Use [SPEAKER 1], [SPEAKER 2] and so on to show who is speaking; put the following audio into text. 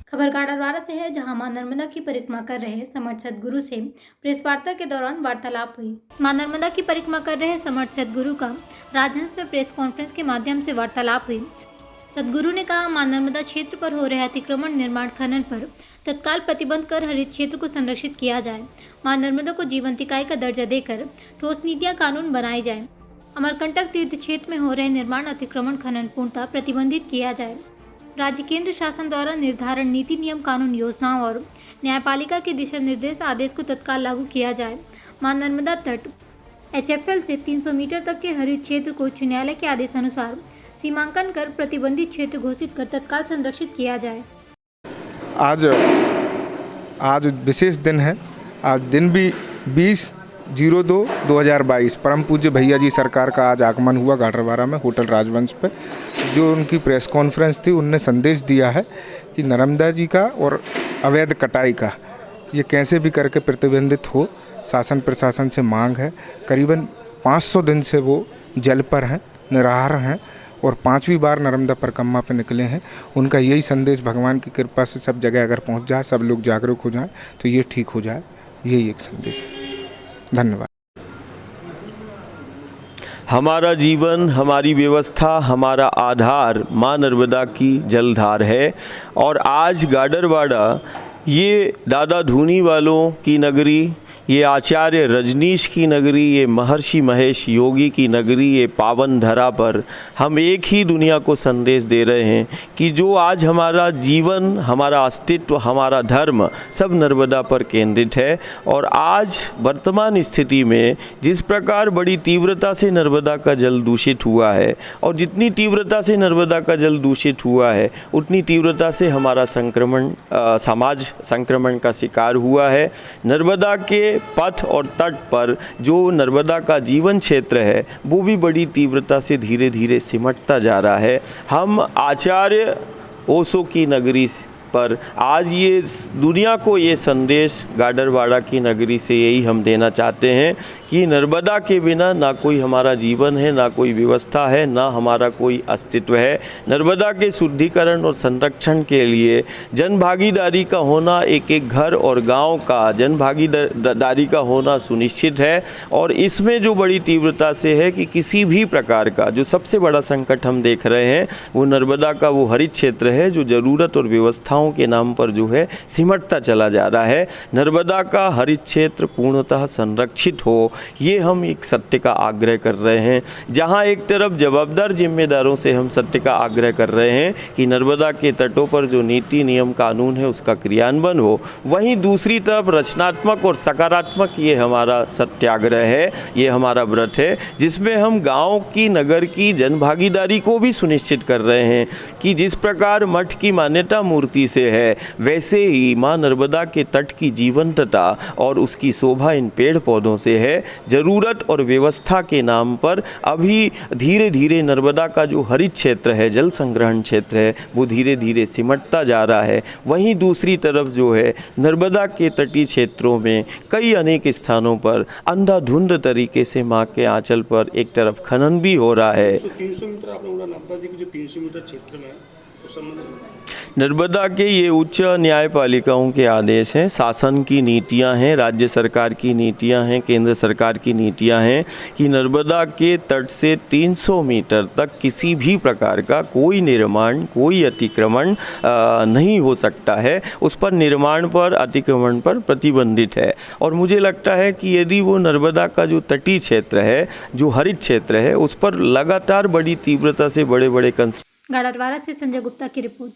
[SPEAKER 1] खबर गाडरवारा से है, जहां मां नर्मदा की परिक्रमा कर रहे समर्थ सदगुरु से प्रेस वार्ता के दौरान वार्तालाप हुई। मां नर्मदा की परिक्रमा कर रहे समर्थ सदगुरु का राजहंस में प्रेस कॉन्फ्रेंस के माध्यम से वार्तालाप हुई। सदगुरु ने कहा, मां नर्मदा क्षेत्र पर हो रहे अतिक्रमण, निर्माण, खनन पर तत्काल प्रतिबंध कर हरित क्षेत्र को संरक्षित किया जाए। मां नर्मदा को जीवंत इकाई का दर्जा देकर ठोस नीतियां, कानून बनाए जाए। अमरकंटक तीर्थ क्षेत्र में हो रहे निर्माण, अतिक्रमण, खनन पूर्णतः प्रतिबंधित किया जाए। राज्य केंद्र शासन द्वारा निर्धारण नीति, नियम, कानून, योजनाओं और न्यायपालिका के दिशा निर्देश, आदेश को तत्काल लागू किया जाए। मां नर्मदा तट HFL से 300 मीटर तक के हरित क्षेत्र को उच्च न्यायालय के आदेशानुसार सीमांकन कर प्रतिबंधित क्षेत्र घोषित कर तत्काल संरक्षित किया जाए।
[SPEAKER 2] आज विशेष दिन है। आज दिन भी 20/02/2022 परम पूज्य भैया जी सरकार का आज आगमन हुआ गाडरवारा में होटल राजवंश पे। जो उनकी प्रेस कॉन्फ्रेंस थी, उनने संदेश दिया है कि नर्मदा जी का और अवैध कटाई का ये कैसे भी करके प्रतिबंधित हो। शासन प्रशासन से मांग है। करीबन 500 दिन से वो जल पर हैं, निराहार हैं और 5वीं बार नर्मदा परिक्रमा पे निकले हैं। उनका यही संदेश भगवान की कृपा से सब जगह अगर पहुंच जाए, सब लोग जागरूक हो जाएं तो ये ठीक हो जाए। यही एक संदेश है। धन्यवाद।
[SPEAKER 3] हमारा जीवन, हमारी व्यवस्था, हमारा आधार माँ नर्मदा की जलधार है। और आज गाडरवाड़ा ये दादा धूनी वालों की नगरी, ये आचार्य रजनीश की नगरी, ये महर्षि महेश योगी की नगरी, ये पावन धरा पर हम एक ही दुनिया को संदेश दे रहे हैं कि जो आज हमारा जीवन, हमारा अस्तित्व, हमारा धर्म सब नर्मदा पर केंद्रित है। और आज वर्तमान स्थिति में जिस प्रकार बड़ी तीव्रता से नर्मदा का जल दूषित हुआ है और जितनी तीव्रता से नर्मदा का जल दूषित हुआ है उतनी तीव्रता से हमारा समाज संक्रमण का शिकार हुआ है। नर्मदा के पथ और तट पर जो नर्मदा का जीवन क्षेत्र है वो भी बड़ी तीव्रता से धीरे धीरे सिमटता जा रहा है। हम आचार्य ओशो की नगरी पर आज ये दुनिया को ये संदेश गाडरवाड़ा की नगरी से यही हम देना चाहते हैं कि नर्मदा के बिना ना कोई हमारा जीवन है, ना कोई व्यवस्था है, ना हमारा कोई अस्तित्व है। नर्मदा के शुद्धिकरण और संरक्षण के लिए जन भागीदारी का होना, एक एक घर और गांव का जन भागीदारी का होना सुनिश्चित है। और इसमें जो बड़ी तीव्रता से है कि किसी भी प्रकार का जो सबसे बड़ा संकट हम देख रहे हैं वो नर्मदा का वो हरित क्षेत्र है जो ज़रूरत और व्यवस्थाओं के नाम पर जो है सिमटता चला जा रहा है। नर्मदा का हरित क्षेत्र पूर्णतः संरक्षित हो, ये हम एक सत्य का आग्रह कर रहे हैं। जहां एक तरफ जवाबदार जिम्मेदारों से हम सत्य का आग्रह कर रहे हैं कि नर्मदा के तटों पर जो नीति, नियम, कानून है उसका क्रियान्वयन हो, वहीं दूसरी तरफ रचनात्मक और सकारात्मक ये हमारा सत्याग्रह है, ये हमारा व्रत है, जिसमें हम गाँव की, नगर की जन भागीदारी को भी सुनिश्चित कर रहे हैं कि जिस प्रकार मठ की मान्यता मूर्ति से है वैसे ही माँ नर्मदा के तट की जीवंतता और उसकी शोभा इन पेड़ पौधों से है। ज़रूरत और व्यवस्था के नाम पर अभी धीरे धीरे नर्मदा का जो हरित क्षेत्र है, जल संग्रहण क्षेत्र है, वो धीरे धीरे सिमटता जा रहा है। वहीं दूसरी तरफ जो है नर्मदा के तटीय क्षेत्रों में कई अनेक स्थानों पर अंधाधुंध तरीके से माँ के आंचल पर एक तरफ खनन भी हो रहा है।
[SPEAKER 4] 300 मीटर आपने बोला, नर्मदा जी की जो 300 मीटर क्षेत्र में
[SPEAKER 3] नर्मदा के ये उच्च न्यायपालिकाओं के आदेश हैं, शासन की नीतियां हैं, राज्य सरकार की नीतियां हैं, केंद्र सरकार की नीतियां हैं कि नर्मदा के तट से 300 मीटर तक किसी भी प्रकार का कोई निर्माण, कोई अतिक्रमण नहीं हो सकता है। उस पर निर्माण पर, अतिक्रमण पर प्रतिबंधित है। और मुझे लगता है कि यदि वो नर्मदा का जो तटीय क्षेत्र है, जो हरित क्षेत्र है, उस पर लगातार बड़ी तीव्रता से बड़े बड़े
[SPEAKER 1] गाडरवारा से संजय गुप्ता की रिपोर्ट।